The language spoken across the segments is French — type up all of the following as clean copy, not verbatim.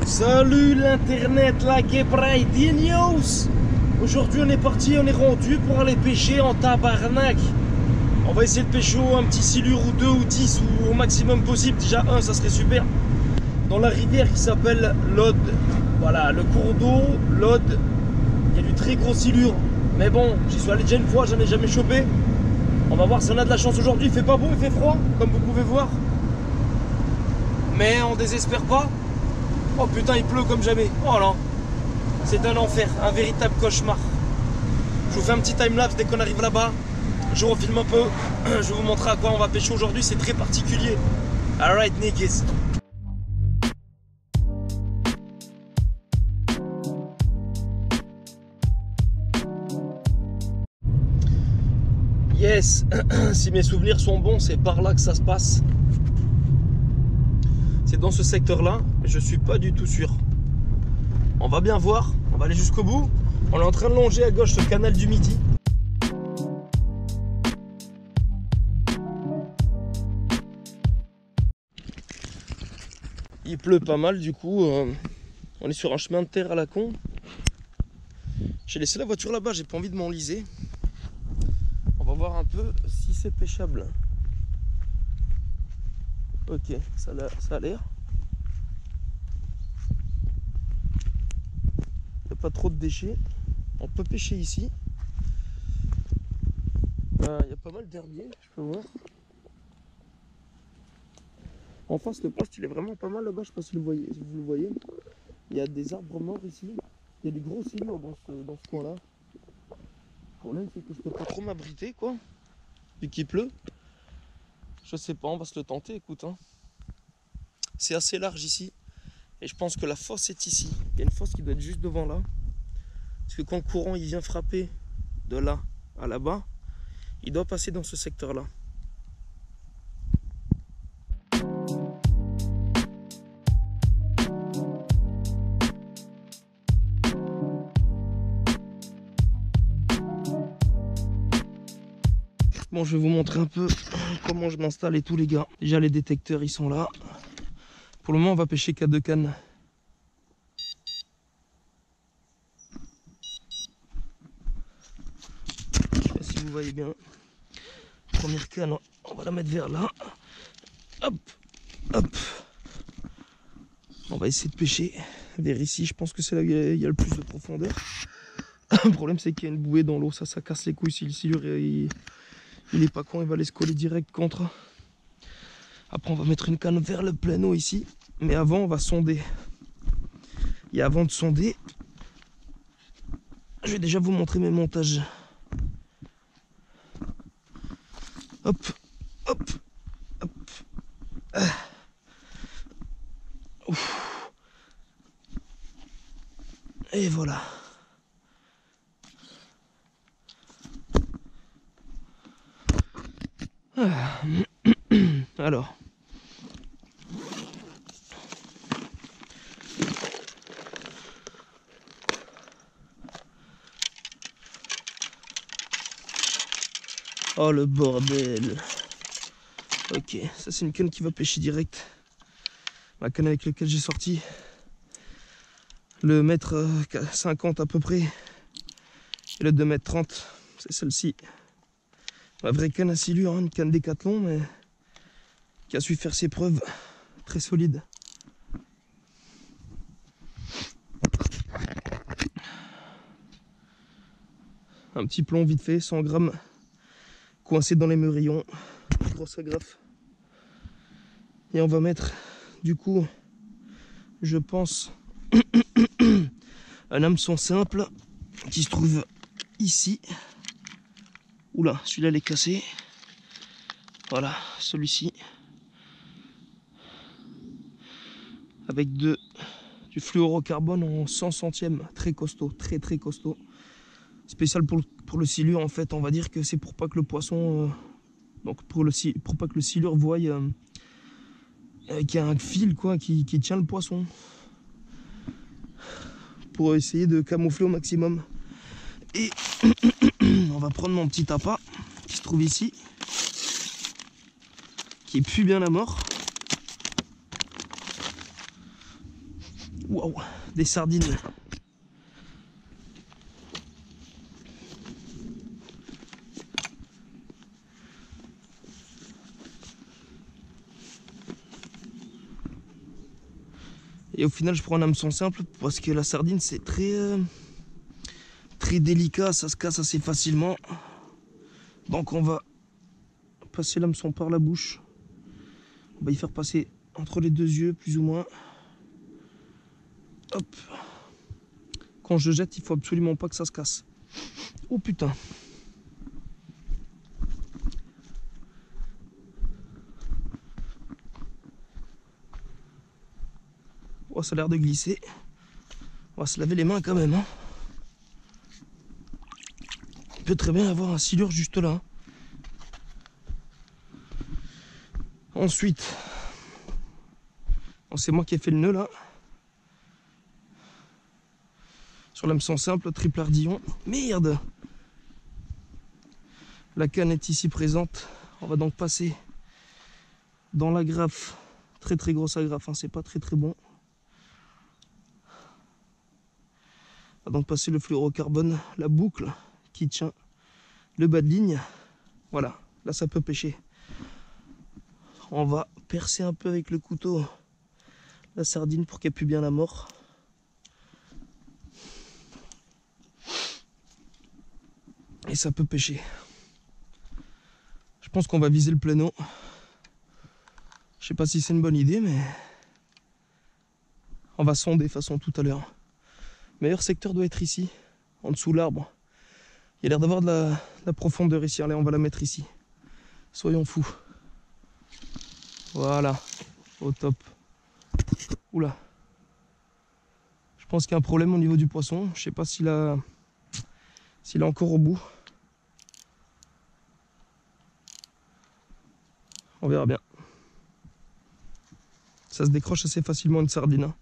Salut l'internet, la Gebraidi News. Aujourd'hui on est parti, on est rendu pour aller pêcher en tabarnak. On va essayer de pêcher un petit silure ou deux ou 10 ou au maximum possible. Déjà un, ça serait super. Dans la rivière qui s'appelle l'Aude. Voilà, le cours d'eau, l'Aude. Il y a du très gros silure. Mais bon, j'y suis allé déjà une fois, j'en ai jamais chopé. On va voir si on a de la chance aujourd'hui. Il fait pas beau, il fait froid, comme vous pouvez voir. Mais on désespère pas. Oh putain, il pleut comme jamais. Oh là, c'est un enfer, un véritable cauchemar. Je vous fais un petit timelapse dès qu'on arrive là-bas. Je refilme un peu. Je vais vous montrer à quoi on va pêcher aujourd'hui. C'est très particulier. Alright, niggas. Yes, si mes souvenirs sont bons, c'est par là que ça se passe. C'est dans ce secteur-là, mais je suis pas du tout sûr. On va bien voir, on va aller jusqu'au bout. On est en train de longer à gauche le canal du Midi. Il pleut pas mal, du coup, on est sur un chemin de terre à la con. J'ai laissé la voiture là-bas, j'ai pas envie de m'enliser. On va voir un peu si c'est pêchable. Ok, ça a l'air. Il n'y a pas trop de déchets. On peut pêcher ici. Il y a pas mal d'herbiers, je peux voir. En face, le poste, il est vraiment pas mal là-bas. Je sais pas si vous le voyez. Il y a des arbres morts ici. Il y a du gros silure dans ce coin-là. Le problème, c'est que je peux pas trop m'abriter, quoi. Vu qu'il pleut. Je sais pas, on va se le tenter, écoute. Hein. C'est assez large ici. Et je pense que la fosse est ici. Il y a une fosse qui doit être juste devant là. Parce que quand le courant il vient frapper de là à là-bas, il doit passer dans ce secteur-là. Bon, je vais vous montrer un peu comment je m'installe et tout, les gars. Déjà, les détecteurs, ils sont là. Pour le moment, on va pêcher qu'à 2 cannes. Je sais pas si vous voyez bien. Première canne, on va la mettre vers là. Hop, hop. On va essayer de pêcher vers ici. Je pense que c'est là où il y a le plus de profondeur. Le problème, c'est qu'il y a une bouée dans l'eau. Ça casse les couilles si le silure il est pas con, il va aller se coller direct contre. Après, on va mettre une canne vers le plein eau ici. Mais avant, on va sonder. Et avant de sonder, je vais déjà vous montrer mes montages. Hop, hop, hop. Ouf. Et voilà. Alors. Oh le bordel. Ok, ça c'est une canne qui va pêcher direct. La canne avec laquelle j'ai sorti le mètre 50 à peu près. Et le 2 m 30, c'est celle-ci. La vraie canne à silure, hein, une canne Décathlon, mais qui a su faire ses preuves. Très solide. Un petit plomb vite fait, 100 grammes, coincé dans les meurillons. Grosse agrafe. Et on va mettre, du coup, je pense, un hameçon simple qui se trouve ici. Oula, celui-là il est cassé. Voilà, celui-ci. Avec du fluorocarbone en 100 centièmes. Très costaud, très costaud. Spécial pour le silure, en fait. On va dire que c'est pour pas que le poisson... donc pour pas que le silure voie qu'il y a un fil quoi, qui tient le poisson. Pour essayer de camoufler au maximum. Et on va prendre mon petit appât qui se trouve ici, qui pue bien la mort. Waouh, des sardines. Et au final, je prends un hameçon simple parce que la sardine, c'est très délicat, ça se casse assez facilement. Donc on va passer l'hameçon par la bouche. On va y faire passer entre les deux yeux, plus ou moins. Hop. Quand je jette, il faut absolument pas que ça se casse. Oh putain. Oh, ça a l'air de glisser. On va se laver les mains quand même. Hein. Il peut très bien avoir un silure juste là. Ensuite, c'est moi qui ai fait le nœud là. Sur l'hameçon simple, triple ardillon. Merde! La canne est ici présente. On va donc passer dans l'agrafe. Très grosse agrafe, hein. C'est pas très bon. On va donc passer le fluorocarbone, la boucle qui tient le bas de ligne. Voilà, là ça peut pêcher. On va percer un peu avec le couteau la sardine pour qu'elle pue bien la mort. Et ça peut pêcher. Je pense qu'on va viser le plein eau. Je sais pas si c'est une bonne idée, mais on va sonder de toute façon tout à l'heure. Le meilleur secteur doit être ici, en dessous de l'arbre. Il y a l'air d'avoir de la profondeur ici. Allez, on va la mettre ici. Soyons fous. Voilà, au top. Oula. Je pense qu'il y a un problème au niveau du poisson. Je sais pas s'il est encore au bout. On verra bien. Ça se décroche assez facilement une sardine. Hein.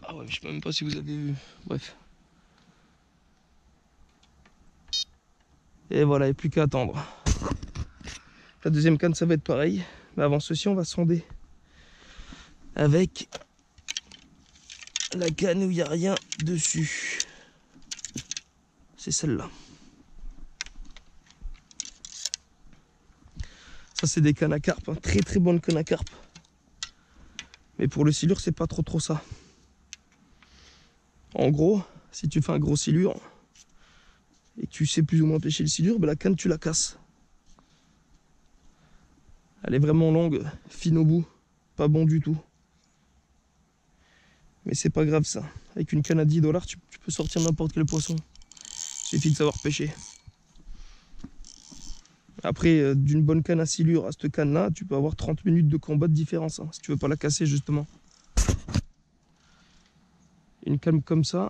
Ah ouais, je sais même pas si vous avez vu. Bref. Et voilà, il n'y a plus qu'à attendre. La deuxième canne, ça va être pareil. Mais avant ceci, on va sonder avec la canne où il n'y a rien dessus. C'est celle-là. Ça, c'est des cannes à carpe. Hein. Très bonnes cannes à carpe. Mais pour le silure, c'est pas trop ça. En gros, si tu fais un gros silure et que tu sais plus ou moins pêcher le silure, ben la canne, tu la casses. Elle est vraiment longue, fine au bout. Pas bon du tout. Mais c'est pas grave ça. Avec une canne à 10 $, tu peux sortir n'importe quel poisson. Il suffit de savoir pêcher. Après, d'une bonne canne à silure à cette canne-là, tu peux avoir 30 minutes de combat de différence. Hein, si tu veux pas la casser justement. Une canne comme ça,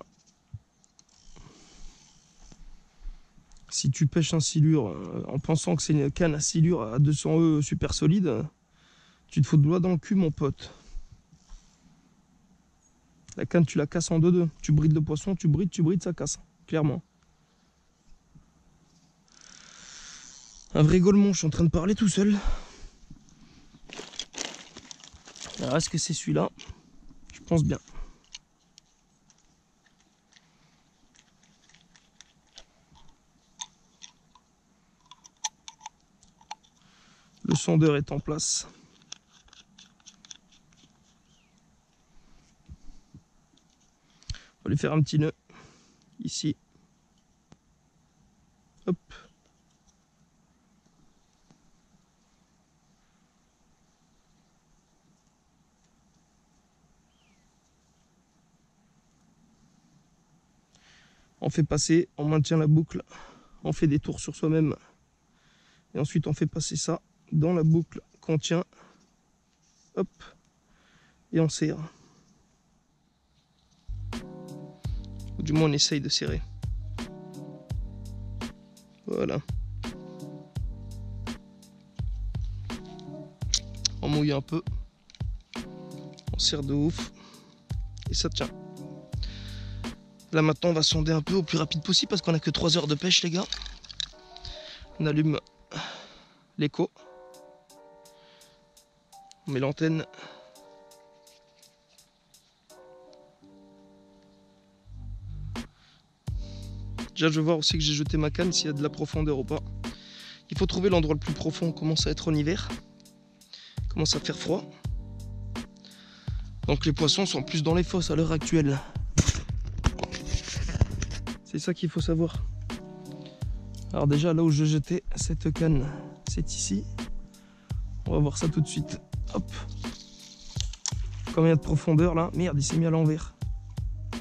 si tu pêches un silure en pensant que c'est une canne à silure à 200 E super solide, tu te fous de doigt dans le cul, mon pote. La canne, tu la casses en deux. Tu brides le poisson, tu brides, ça casse. Clairement. Un vrai golemon, je suis en train de parler tout seul. Alors, est-ce que c'est celui-là? Je pense bien. Le sondeur est en place. On va lui faire un petit nœud ici. Hop. On fait passer, on maintient la boucle, on fait des tours sur soi-même. Et ensuite on fait passer ça dans la boucle qu'on tient. Hop. Et on serre. Ou du moins on essaye de serrer. Voilà. On mouille un peu. On serre de ouf. Et ça tient. Là maintenant on va sonder un peu au plus rapide possible parce qu'on a que 3 heures de pêche les gars. On allume l'écho. On met l'antenne. Déjà, je vais voir aussi que j'ai jeté ma canne s'il y a de la profondeur ou pas. Il faut trouver l'endroit le plus profond. On commence à être en hiver. Il commence à faire froid. Donc les poissons sont plus dans les fosses à l'heure actuelle. C'est ça qu'il faut savoir. Alors déjà, là où je jetais cette canne, c'est ici. On va voir ça tout de suite. Hop. Combien de profondeur là? Merde, il s'est mis à l'envers.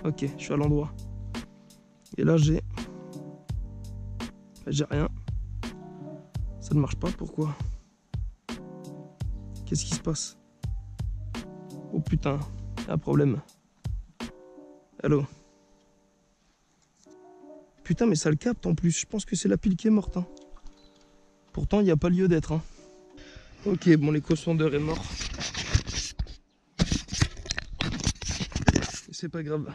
Ok, je suis à l'endroit. Et là, j'ai rien. Ça ne marche pas, pourquoi? Qu'est-ce qui se passe? Oh putain, il y a un problème. Allô? Putain, mais ça le capte en plus. Je pense que c'est la pile qui est morte. Hein. Pourtant, il n'y a pas lieu d'être. Hein. Ok, bon, l'éco-sondeur est mort. C'est pas grave.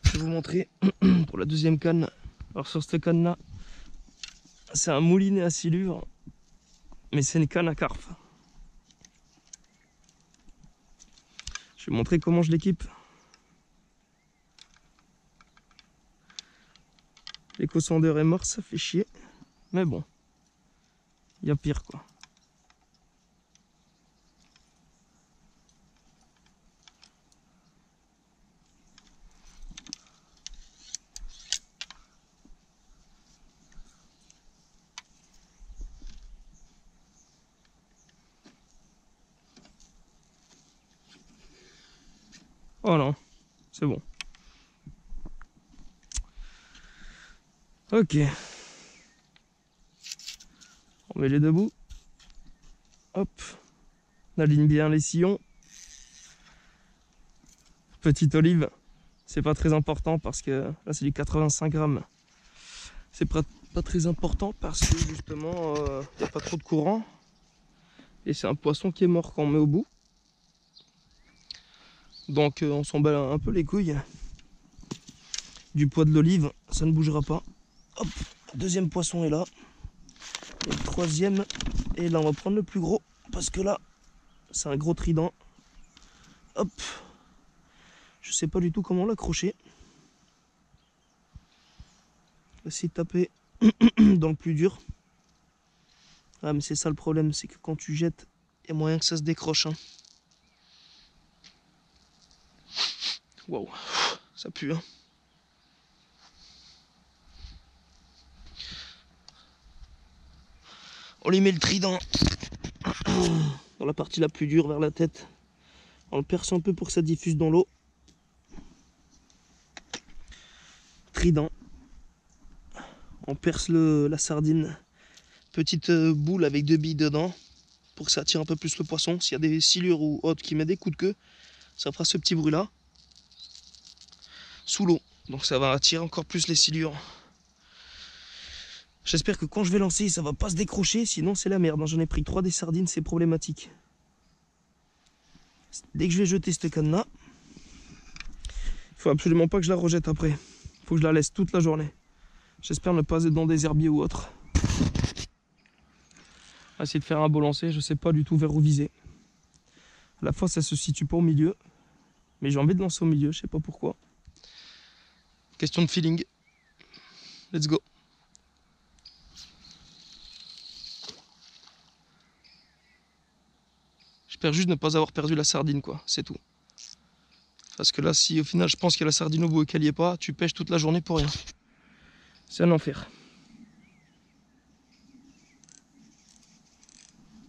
Je vais vous montrer pour la deuxième canne. Alors, sur cette canne-là, c'est un moulinet à silure, mais c'est une canne à carpe. Je vais vous montrer comment je l'équipe. L'éco-sondeur est mort, ça fait chier. Mais bon, il y a pire quoi. Oh non, c'est bon. Ok. On met les deux bouts. Hop. On aligne bien les sillons. Petite olive. C'est pas très important parce que là c'est du 85 grammes. C'est pas très important parce que justement il n'y a pas trop de courant. Et c'est un poisson qui est mort quand on met au bout. Donc on s'en bat un peu les couilles. Du poids de l'olive, ça ne bougera pas. Hop, deuxième poisson est là. Et le troisième. Et là on va prendre le plus gros. Parce que là, c'est un gros trident. Hop. Je sais pas du tout comment l'accrocher. Essayer de taper dans le plus dur. Ah mais c'est ça le problème, c'est que quand tu jettes, il y a moyen que ça se décroche. Hein. Waouh, ça pue. Hein. On lui met le trident dans la partie la plus dure vers la tête. On le perce un peu pour que ça diffuse dans l'eau. Trident. On perce la sardine. Petite boule avec 2 billes dedans pour que ça attire un peu plus le poisson. S'il y a des silures ou autres qui mettent des coups de queue, ça fera ce petit bruit là. Sous l'eau. Donc ça va attirer encore plus les silures. J'espère que quand je vais lancer, ça va pas se décrocher, sinon c'est la merde. J'en ai pris 3 des sardines, c'est problématique. Dès que je vais jeter cette canne là, il faut absolument pas que je la rejette après. Il faut que je la laisse toute la journée. J'espère ne pas être dans des herbiers ou autre. On va essayer de faire un beau lancer, je sais pas du tout vers où viser. À la fois ça se situe pas au milieu, mais j'ai envie de lancer au milieu, je sais pas pourquoi. Question de feeling. Let's go. J'espère juste ne pas avoir perdu la sardine quoi, c'est tout. Parce que là si au final je pense qu'il y a la sardine au bout et qu'elle y est pas, tu pêches toute la journée pour rien. C'est un enfer.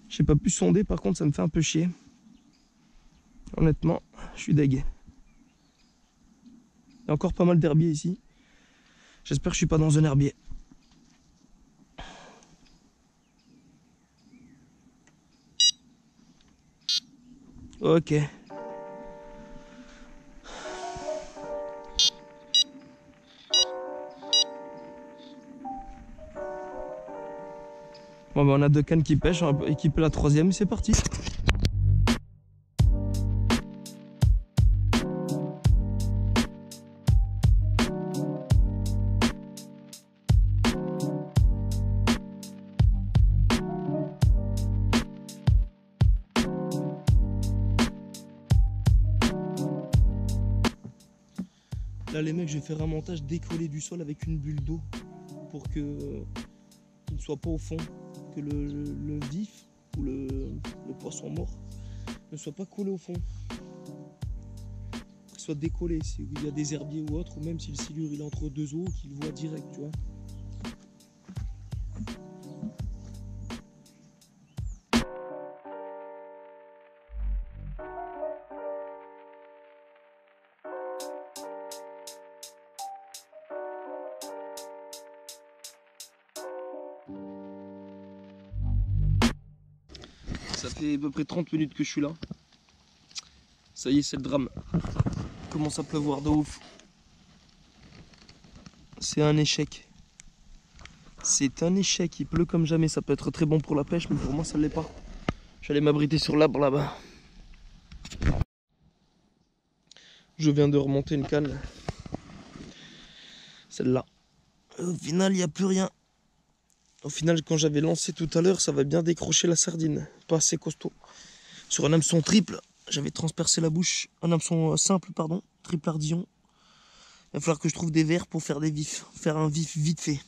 J'ai pas pu sonder, par contre ça me fait un peu chier. Honnêtement, je suis deg. Il y a encore pas mal d'herbiers ici. J'espère que je suis pas dans un herbier. Ok. Bon bah on a 2 cannes qui pêchent, on va équiper la 3e, c'est parti. Là les mecs, je vais faire un montage décollé du sol avec une bulle d'eau pour que qu'il ne soit pas au fond, que le vif ou le poisson mort ne soit pas collé au fond, qu'il soit décollé s'il y a des herbiers ou autre, ou même si le silure il est entre deux eaux, qu'il voit direct, tu vois. Ça fait à peu près 30 minutes que je suis là. Ça y est, c'est le drame. Il commence à pleuvoir de ouf. C'est un échec. C'est un échec. Il pleut comme jamais. Ça peut être très bon pour la pêche, mais pour moi, ça ne l'est pas. J'allais m'abriter sur l'arbre là-bas. Je viens de remonter une canne. Celle-là. Au final, il n'y a plus rien. Au final, quand j'avais lancé tout à l'heure, ça va bien décrocher la sardine. Pas assez costaud. Sur un hameçon triple, j'avais transpercé la bouche. Un hameçon simple, pardon. Triple ardillon. Il va falloir que je trouve des vers pour faire des vifs. Faire un vif vite fait.